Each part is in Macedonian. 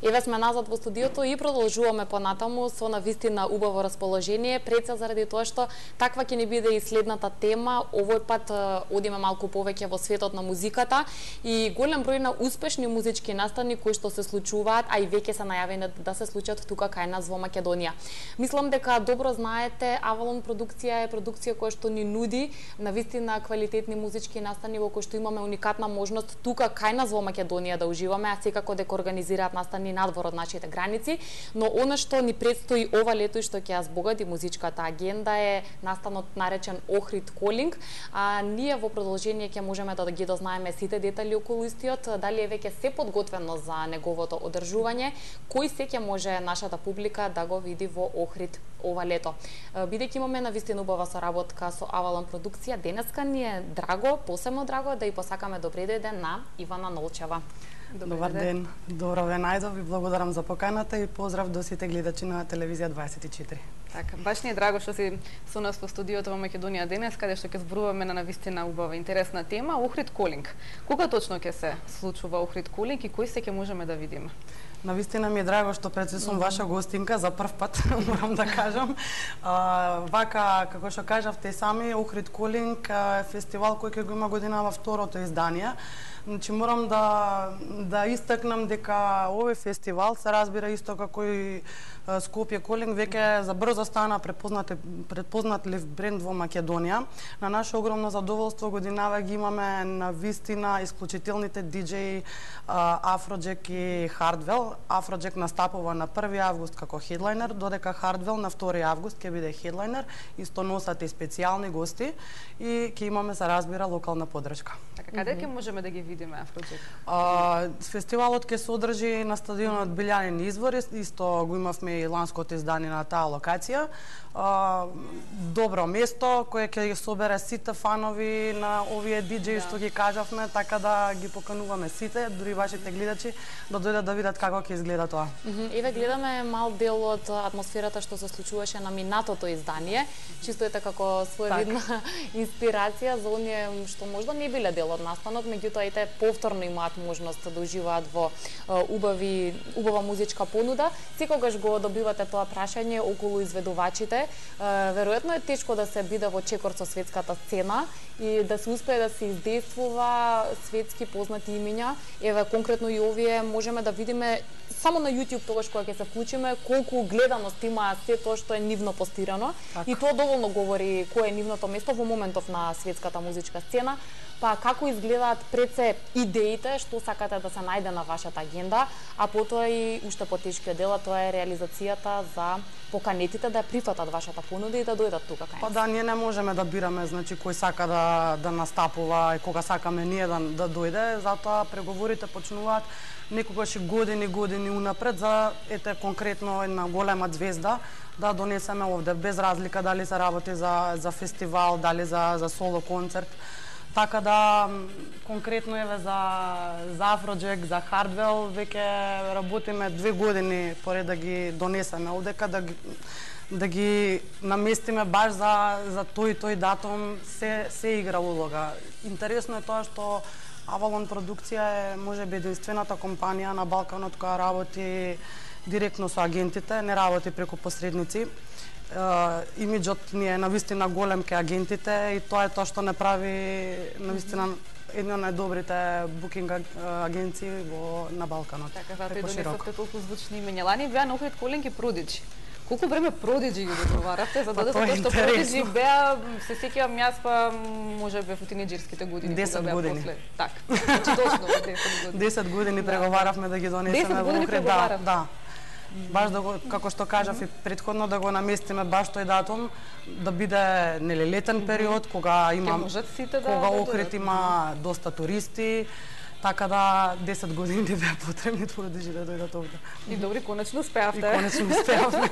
Еве сме назад во студиото и продолжуваме понатаму со навистина убаво расположение, пред се заради тоа што таква ќе ни биде и следната тема. Овој пат одиме малку повеќе во светот на музиката и голем број на успешни музички настани кои што се случуваат, а и веќе се најавени да се случат тука кај нас во Македонија. Мислам дека добро знаете, Авалон продукција е продукција која што ни нуди навистина квалитетни музички настани во кои што имаме уникатна можност тука кај нас во Македонија да уживаме, а секако дека организираат настани надвор од нашите граници, но она што ни предстои ова лето и што ќе ја збогати музичката агенда е настанот наречен Охрид Колинг, а ние во продолжение ќе можеме да ги дознаеме сите детали околу истиот, дали е веќе се подготвено за неговото одржување, кој се ќе може нашата публика да го види во Охрид ова лето. Бидејќи имаме навистина убава соработка со Авалон продукција, денеска ни е драго, посебно драго да и посакаме добре дојде на Ивана Нолчева. Добар ден, добро ве најдов, ви благодарам за поканата и поздрав до сите гледачи на телевизија 24. Така, баш ни е драго што си со нас во студиото во Македонија денес, каде што ќе зборуваме на навистина убава интересна тема Охрид Колинг. Кога точно ќе се случува Охрид Колинг и кои се ќе можеме да видиме? Навистина ми е драго што пред се сум ваша гостинка за прв пат, морам да кажам. Вака, како што кажавте сами, Охрид Колинг е фестивал кој ќе го има година во второто издание. Значи, морам да истакнам дека овој фестивал се разбира исто како и Скопје Колинг веќе за брзо стана препознатлив бренд во Македонија. На наше огромно задоволство годинава ги имаме навистина исклучителните диџеи Афроджек и Хардвел. Афроджек настапува на 1 август како хедлайнер, додека Хардвел на 2 август ќе биде хедлайнер. Исто носат и специјални гости и ќе имаме се разбира локална поддршка. Така, каде ќе можеме да ги видиме Афроджек? Фестивалот ќе се одржи на стадионот Билјанин Извор, исто го имавме и ланското издание на таа локација. Добро место кое ќе собере сите фанови на овие диџеи што ги кажавме, така да ги покануваме сите, дури вашите гледачи, да дојдат да видат како ќе изгледа тоа. Еве гледаме мал дел од атмосферата што се случуваше на минатото издание, чисто ета како своевидна инспирација за оние што можда не биле дел од настанот, меѓутоа ете повторно имаат можност да уживаат во убава музичка понуда. Секогаш го добивате тоа прашање околу изведувачите. Веројатно е тешко да се биде во чекор со светската сцена и да се успее да се издействува светски познати имиња. Еве конкретно и овие можеме да видиме само на YouTube тогаш кога ќе се вклучиме колку гледаност има се тоа што е нивно постирано. Так. И тоа доволно говори кое е нивното место во моментов на светската музичка сцена. Па како изгледаат пред се идеите што сакате да се најде на вашата агенда, а потоа и уште потешкиот дел, тоа е реализацијата за поканетите да ја прифатат вашата понуда и да дојдат тука кај нас. Па да, ние не можеме да бираме, значи кој сака да настапува и кога сакаме ние да дојде, затоа преговорите почнуваат некогаш и години унапред за конкретно една голема звезда да донесеме овде, без разлика дали се работи за фестивал, дали за соло концерт. Така да, конкретно еве за Афроджек, за Хардвел, веќе работиме 2 години поред да ги донесеме овдека, да ги наместиме баш за тој датум, се игра улога. Интересно е тоа што Авалон продукција е можеби единствената компанија на Балканот која работи директно со агентите, не работи преку посредници. Имиџот ни е навистина голем кај агентите и тоа е тоа што не прави навистина една од најдобрите букинг агенции на Балканот. Така, затоа и донесовте толку звучни имиња. Лани беа на Охрид Колинг и Продиџи. Колку време Продиџи ги договаравте за да затоа што Продиџи беа, се сеќавам јас па можеби во тинеџерските години 10 години. Така. Значи точно 10 години. 10 години преговаравме да ги донесеме во Охрид. Да. Баш да го, како што кажав и претходно, да го наместиме баш тој датум, да биде нели летен период кога Охрид има доста туристи. Така да 10 години не беа потребни Продиџи да дојдат овде. И добри, конечно успеавте. И конечно успеавме.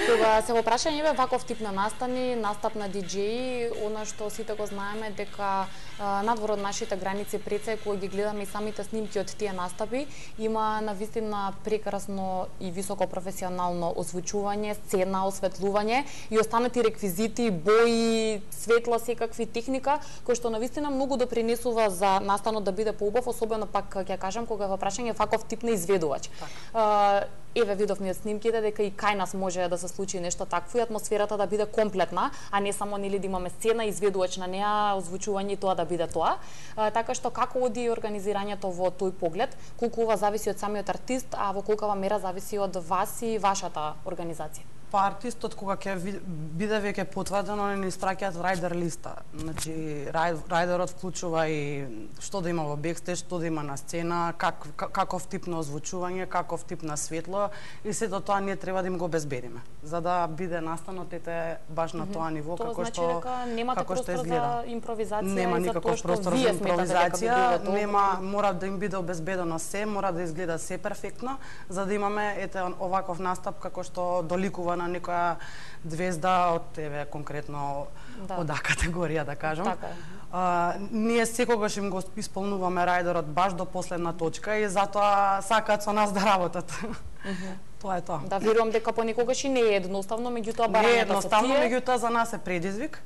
Кога се во прашање бе ваков тип на настани, настап на диџеи, она што сите го знаеме дека надвор од нашите граници пред се кога ги гледаме и самите снимки од тие настапи, има навистина прекрасно и високо професионално озвучување, сцена, осветлување и останати реквизити, бои, светла, секакви техника кои што навистина многу допринесува за настанот да биде поубав убав, особено пак ќе кажам кога во прашање ваков тип на изведувач. Еве видовме снимките дека и кај нас може да се случи нешто такво и атмосферата да биде комплетна, а не само нели да имаме сцена, изведувач на неа, озвучување и тоа да биде тоа. Така што како оди организирањето во тој поглед, колку ова зависи од самиот артист, а во колкава мера зависи од вас и вашата организација? Па артистот кога ќе биде веќе потврдено не испраќаат рајдер листа. Значи рајдерот вклучува и што да има во бекстеж, што да има на сцена, каков тип на озвучување, каков тип на светло и сето тоа ние треба да им го обезбедиме за да биде настанот баш на тоа ниво како што дека немате простор за импровизација. Нема никаков простор за импровизација, мора да им биде обезбедено се, мора да изгледа се перфектно за да имаме оваков настап како што доликува на некоја звезда од конкретно од А категорија, да кажам. Ние секогаш им го исполнуваме рајдерот баш до последна точка и затоа сакаат со нас да работат. Тоа е тоа. Да, верувам дека понекогаш и не е едноставно, меѓутоа барањата се тие. Не е едноставно, меѓутоа за нас е предизвик.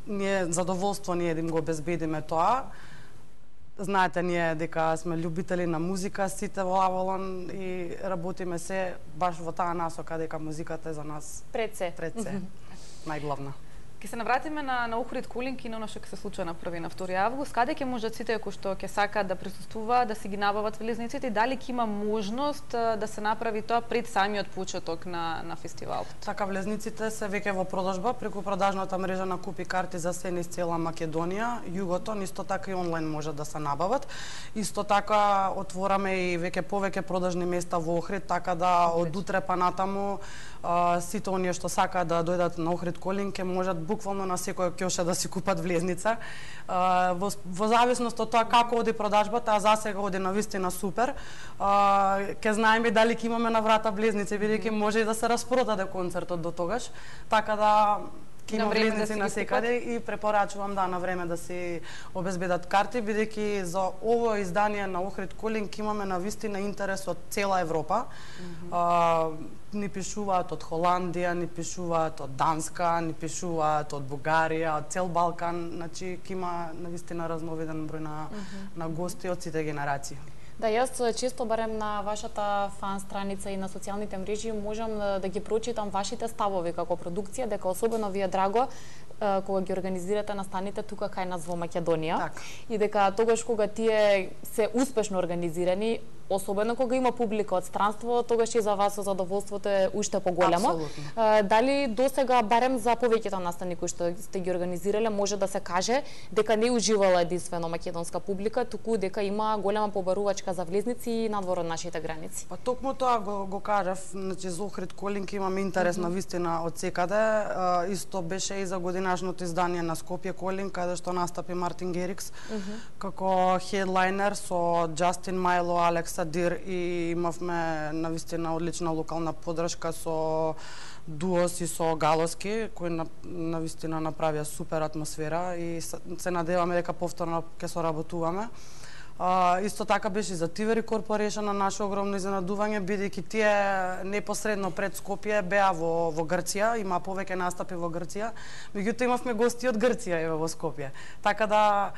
Ние задоволство да им го обезбедиме тоа. Знаете ние дека сме љубители на музика, сите во Авалон и работиме се баш во таа насока дека музиката е за нас пред се. Најглавна. Ке се навратиме на Охрид Кулинг и на оно што ќе се случува на 1 и на 2 август. Каде ќе можат сите кои што ќе сакаат да присуствуваат, да си ги набават влезниците и дали ќе има можност да се направи тоа пред самиот почеток на фестивалот? Така, влезниците се веќе во продажба преку продажната мрежа на Купи карти за се низ цела Македонија, југото, исто така и онлайн може да се набават. Исто така отвораме и веќе повеќе продажни места во Охрид, така да од утре па натаму сите оние што сакаат да дојдат на Охрид Кулинг ќе можат буквално на секоја ќоша да си купат влезница. Во зависност од тоа како оди продажбата, а засега оди навистина супер, ќе знаеме дали ќе имаме на врата влезници, бидејќи може и да се распродаде концертот до тогаш. Така да ќе има влезници на секаде и препорачувам на време да си обезбедат карти, бидејќи за ово издание на Охрид Кулинг имаме навистина интерес од цела Европа. Ни пишуваат од Холандија, ни пишуваат од Данска, ни пишуваат од Бугарија, од цел Балкан, значи ќе има навистина разновиден број на гости од сите генерации. Да, јас често барем на вашата фан страница и на социјалните мрежи можам да ги прочитам вашите ставови како продукција, дека особено ви е драго кога ги организирате настаните тука кај нас во Македонија. Так. И дека тогаш кога тие се успешно организирани, особено кога има публика од странство, тогаш и за вас задоволството е уште поголемо. Дали досега барем за повеќето настани кои што сте ги организирале може да се каже дека не уживала единствено македонска публика, туку дека има голема побарувачка за влезници и надвор од нашите граници? Па токму тоа го кажав, значи за Охрид Кулинг имаме интерес на вистина од секаде. Исто беше и за годинашното издание на Скопје Кулинг, каде што настапи Мартин Герикс како хедлайнер со Џастин Майло, Алекс Адир и имавме навистина одлична локална поддршка со Дуос и со Галоски, кои навистина направија супер атмосфера и се надеваме дека повторно ќе соработуваме. Исто така беше за Тивери Корпорешн на наше огромно изненадување, бидејќи тие непосредно пред Скопје беа во Грција, има повеќе настапи во Грција, меѓутоа имавме гости од Грција еве во Скопје. Така да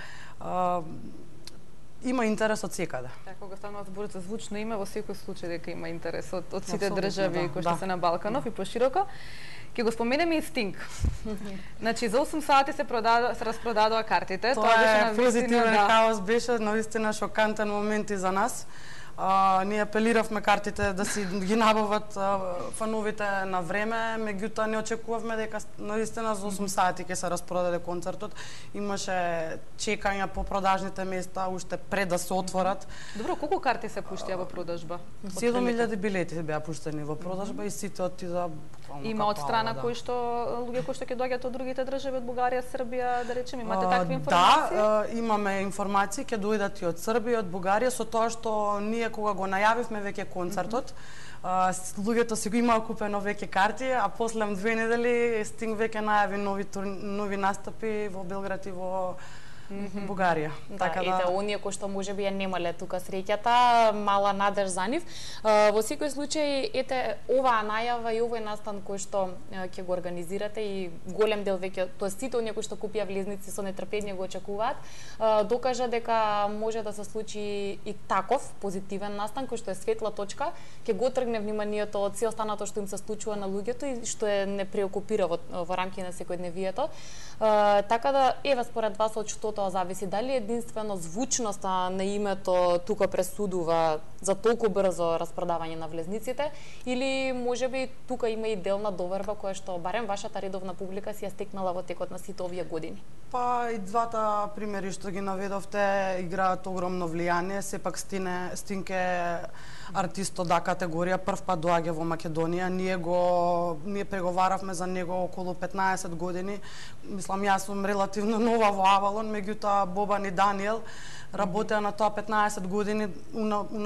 има интерес од секаде. Така, кога станува збор за звучно име, во секој случај дека има интерес од сите држави кои што се на Балканов и пошироко. Ќе го споменеме и Стинг. Значи за 8 сати се распродадоа картите. Тоа беше позитивен хаос, беше навистина шокантен момент и за нас. Ние апелиравме картите да си ги набават фановите на време, меѓутоа не очекувавме дека наистина за 8 сати ќе се распродаде концертот. Имаше чекања по продажните места уште пред да се отворат. Добро, колку карти се пуштија во продажба? 7000 билети беа пуштени во продажба и сите отида буквално. Има од страна кои што луѓе кои што ќе доаѓаат од другите држави, од Бугарија, Србија, да речеме, имате такви информации? Да, имаме информации, ќе дојдат и од Србија, од Бугарија, со тоа што ние кога го најавивме веќе концертот, луѓето си го имаа купено веќе карти, а после 2 недели Стинг веќе најави нови настапи во Белград и во Бугарија. Така да, ете, оние кои што можеби ја немале тука среќата, мала надеж за нив. Во секој случај, ете, оваа најава и овој настан кој што ќе го организирате и голем дел веќе, тоа сите оние кои што купија влезници со нетрпение го очекуваат, докажа дека може да се случи и таков позитивен настан кој што е светла точка, ќе го тргне вниманието од се останато што им се случува на луѓето и што е не преокупира во рамки на секојдневието. Така да, еве според вас од што тоа зависи, дали единствено звучноста на името тука пресудува за толку брзо распродавање на влезниците, или можеби тука има и делна доверба која што барем вашата редовна публика си ја стекнала во текот на сите овие години? Па и двата примери што ги наведовте играат огромно влијание, сепак Стинке артист од А категорија, прв пат доаѓа во Македонија, ние преговаравме за него околу 15 години. Мислам, јас сум релативно нова во Авалон, меѓутоа Бобан и Даниел работеа на тоа 15 години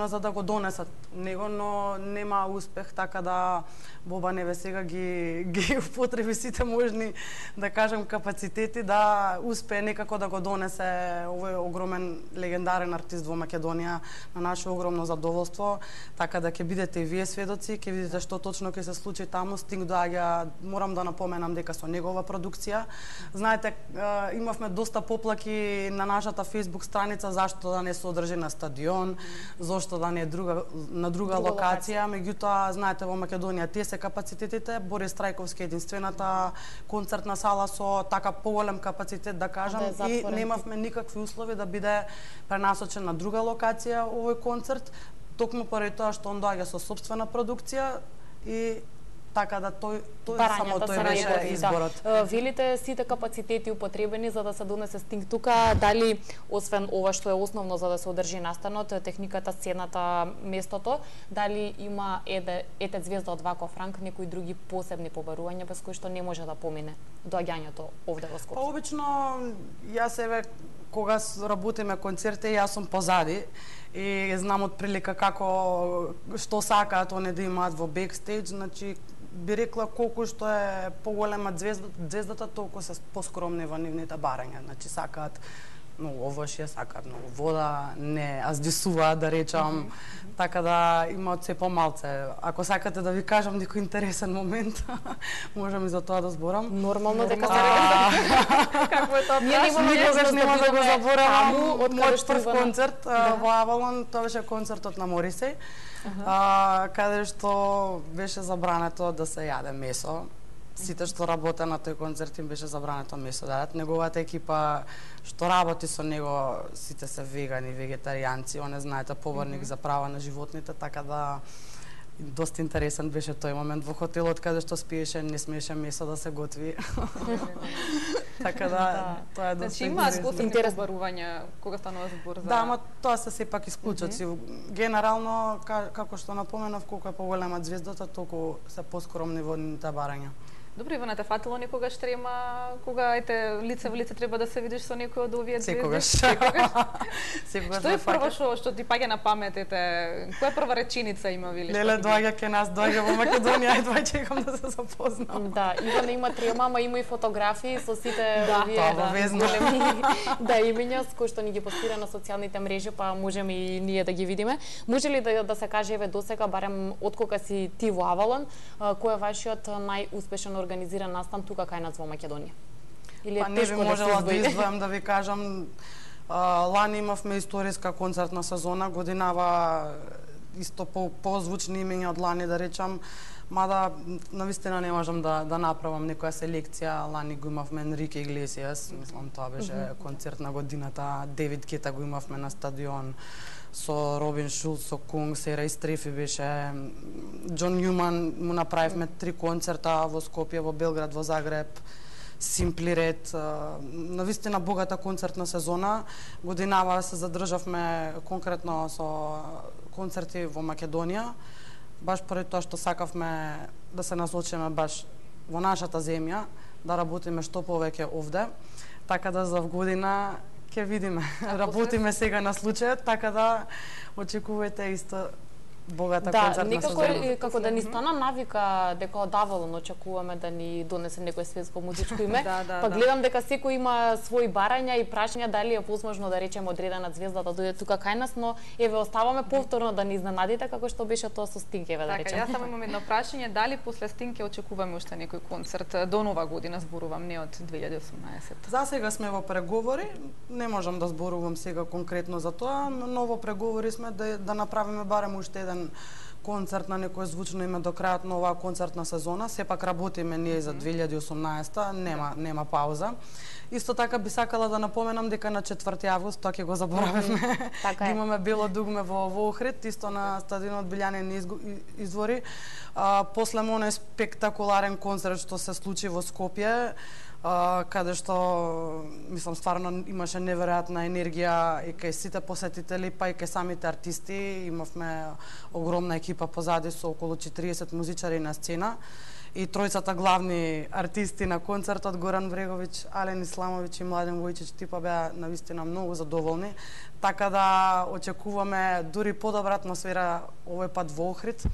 за да го донесат него, но нема успех, така да Бобан еве сега ги употреби сите можни, да кажем, капацитети да успее некако да го донесе овој огромен легендарен артист во Македонија на наше огромно задоволство, така да ќе бидете и вие сведоци, ќе видите што точно ќе се случи таму. Стинг доаѓа, морам да напоменам дека со негова продукција. Знаете, имавме доста поплаки на нашата Facebook страница зашто да не се одржи на стадион, зошто да не е на друга локација, меѓутоа знаете во Македонија тие се капацитетите. Борис Трајковски единствената концертна сала со така поголем капацитет, да кажам, и немавме никакви услови да биде пренасочен на друга локација овој концерт, токму поради тоа што он доаѓа со сопствена продукција и така да тој само тој беше изборот. Да. Велите сите капацитети употребени за да се донесе Стинг тука, дали освен ова што е основно за да се одржи настанот, техниката, сцената, местото, дали има ете звезда од Вако Франк, некои други посебни побарувања без кои што не може да помине доаѓањето овде во Скопје? Па обично јас еве кога работиме концерти, јас сум позади и знам отприлика како што сакаат они да имаат во бекстејдж, значи би рекла колку што е поголема звездата, толку се поскромни во нивните барања, значи сакаат многу овошје, сакаат многу вода, не аздисуваат, да речам, така да имаат се помалце. Ако сакате да ви кажам некој интересен момент, можам и за тоа да зборам. Нормално дека се Какво е тоа? Никогаш нема да го заборавам мојот прв концерт во Авалон, тоа беше концертот на Морисеј, каде што беше забрането да се јаде месо. Сите што работеа на тој концерт им беше забрането месо да јадат. Неговата екипа што работи со него, сите се вегани, вегетаријанци, он е, знаете, поборник за права на животните, така да доста интересен беше тој момент во хотелот каде што спиеше, не смееше месо да се готви. Така да, тоа е доста интересно. Значи има интересни побарувања кога станува збор за... Да, ама тоа се сепак исклучоци. Генерално, како што напоменав, колку е поголема звездата, толку се поскромни во нивните барања. Добро, Ивана, те фатило никогаш трема, кога лице во лице треба да се видиш со некој од овие звезди? Секогаш. Што е прво што ти паѓа на памет, која прва реченица има, Вили? Леле, доаѓа ке нас, доаѓа во Македонија, едва чекам да се запознам. Да, Ивана има трема, ама има и фотографии со сите овие големи имиња кои што ни ги постира на социјалните мрежи, па можеме и ние да ги видиме. Може ли да се каже еве досега, барем од кога си ти во Авалон, кој е вашиот најуспешен организиран настан тука кај нас во Македонија? Или па не би можела да издвојам, да ви кажам, лани имавме историска концертна сезона, годинава исто позвучни имиња од лани, да речам, мада навистина не можам да направам некоја селекција. Лани го имавме Енрике Иглесијас, мислам тоа беше концерт на годината, Девид Гета го имавме на стадион, со Робин Шулц, со Кунг, Сера Истрефи беше, Џон Њуман му направивме 3 концерта во Скопје, во Белград, во Загреб, Симпли Ред, навистина богата концертна сезона. Годинава се задржавме конкретно со концерти во Македонија, баш поради тоа што сакавме да се насочиме баш во нашата земја, да работиме што повеќе овде, така да за година ќе видиме. Работиме сега на случајот, така да очекувајте исто богата Да, концертна сезона. некако како да ни стана навика дека одавалон очекуваме да ни донесе некој светско музичко име. Па гледам дека секој има свои барања и прашања дали е возможно да речеме одредена звезда да дојде тука кај нас, но еве оставаме повторно да ни изненадите како што беше тоа со Стинкеве, да речеме. Така, јас само имам едно прашање, дали после Стинке очекуваме уште некој концерт до нова година, зборувам, не од 2018? За сега сме во преговори, не можам да зборувам сега конкретно за тоа, но во преговори сме да направиме барем уште еден концерт на некој звучно име до крајот на оваа концертна сезона. Сепак работиме ние за 2018, нема пауза. Исто така би сакала да напоменам дека на 4 август, тоа ќе го заборавивме, така имаме Бело дугме во Охрид, исто на стадионот Билјанин извори. После оној спектакуларен концерт што се случи во Скопје, каде што, мислам, стварно имаше неверојатна енергија и кај сите посетители, па и кај самите артисти. Имавме огромна екипа позади со околу 40 музичари на сцена и тројцата главни артисти на концертот, Горан Вреговиќ, Ален Исламовиќ и Младен Војчич Типа, беа навистина многу задоволни. Така да очекуваме дури подобра атмосфера овој пат во Охрид.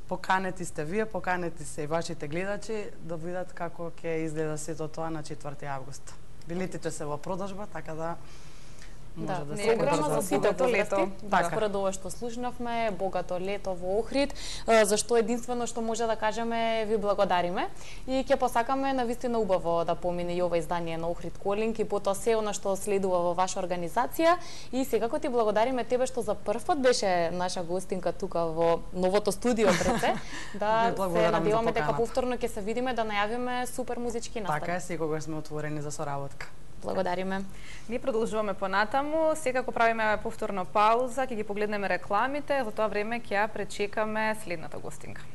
Поканети сте вие, поканети се и вашите гледачи да видат како ќе изгледа сето тоа на 4 август. Билетите се во продажба, така да може да се програма за сите лето. Така. Според ова што слушнавме, богато лето во Охрид, зашто единствено што може да кажеме ви благодариме и ќе посакаме навистина убаво да помине и ова издание на Охрид Колинг и потоа се она што следува во ваша организација и секако ти благодариме тебе што за прв пат беше наша гостинка тука во новото студио пред се. Да се надеваме дека повторно ќе се видиме да најавиме супер музички настани. Така е, секогаш сме отворени за соработка. Благодариме. Ние продолжуваме понатаму, секако правиме повторно пауза, ќе ги погледнеме рекламите, за тоа време ќе ја пречекаме следната гостинка.